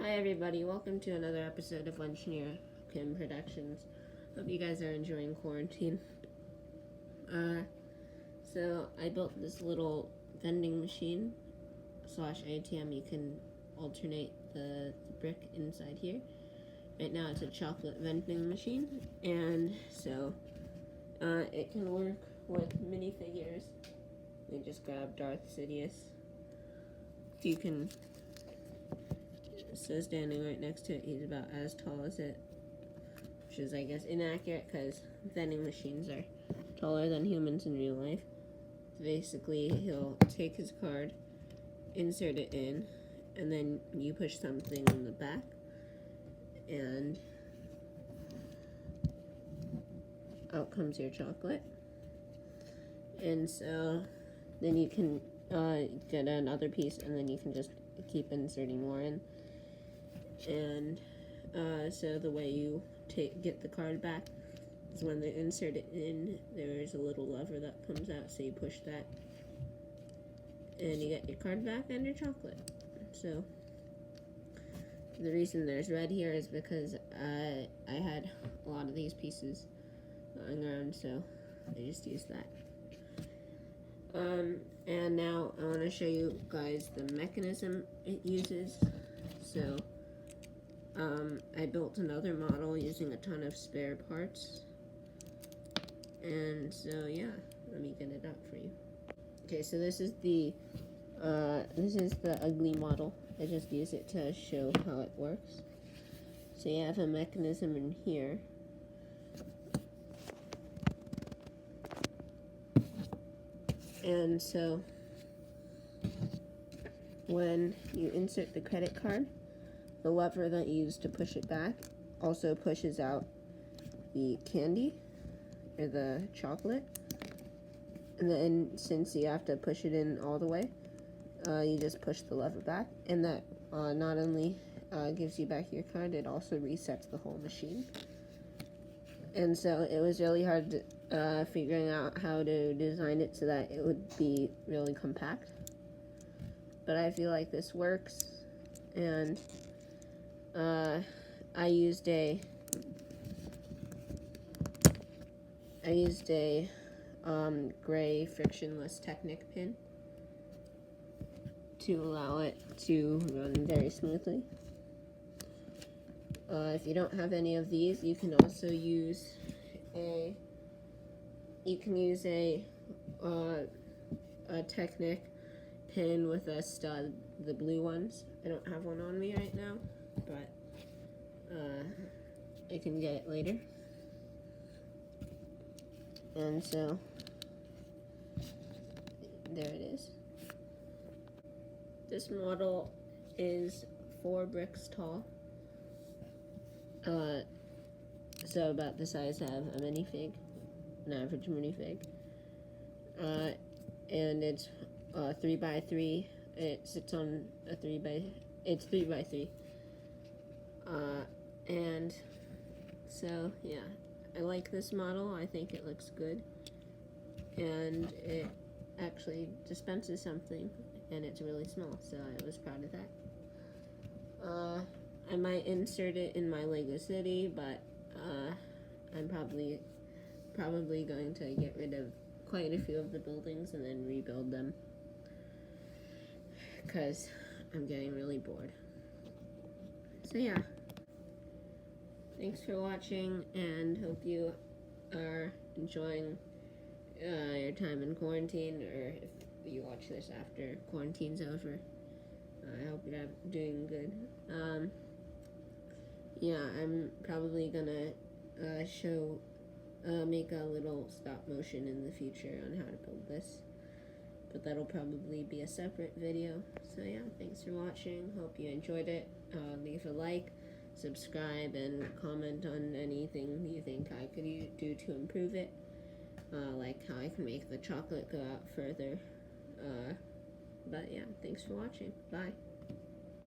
Hi everybody, welcome to another episode of Engineer Kim Productions. Hope you guys are enjoying quarantine. So I built this little vending machine / ATM. You can alternate the brick inside here. Right now it's a chocolate vending machine, and so it can work with minifigures. We just grab Darth Sidious. You can So standing right next to it, he's about as tall as it, which is, I guess, inaccurate because vending machines are taller than humans in real life. So basically, he'll take his card, insert it in, and then you push something in the back, and out comes your chocolate. And so then you can get another piece, and then you can just keep inserting more in. And so the way you get the card back is when they insert it in, there's a little lever that comes out, so you push that and you get your card back and your chocolate. So the reason there's red here is because I had a lot of these pieces lying around, so I just used that. And now I want to show you guys the mechanism it uses. So I built another model using a ton of spare parts, and so yeah, let me get it up for you. Okay, so this is the ugly model. I just use it to show how it works. So you have a mechanism in here, and so when you insert the credit card, the lever that you use to push it back also pushes out the candy or the chocolate. And then since you have to push it in all the way, you just push the lever back, and that not only gives you back your card, it also resets the whole machine. And so it was really hard figuring out how to design it so that it would be really compact. But I feel like this works, and I used a gray frictionless Technic pin to allow it to run very smoothly. If you don't have any of these, you can also use a Technic pin with a stud, the blue ones. I don't have one on me right now, but I can get it later. And so there it is. This model is 4 bricks tall, so about the size of a minifig, an average minifig, and it's 3x3. It sits on a 3x3. And so yeah, I like this model. I think it looks good, and it actually dispenses something, and it's really small, so I was proud of that. I might insert it in my Lego City, but I'm probably going to get rid of quite a few of the buildings and then rebuild them, because I'm getting really bored. So yeah, thanks for watching, and hope you are enjoying your time in quarantine, or if you watch this after quarantine's over, I hope you're doing good. Yeah, I'm probably gonna make a little stop motion in the future on how to build this, but that'll probably be a separate video. So yeah, thanks for watching. Hope you enjoyed it. Leave a like, subscribe, and comment on anything you think I could do to improve it, like how I can make the chocolate go out further. But yeah, thanks for watching. Bye.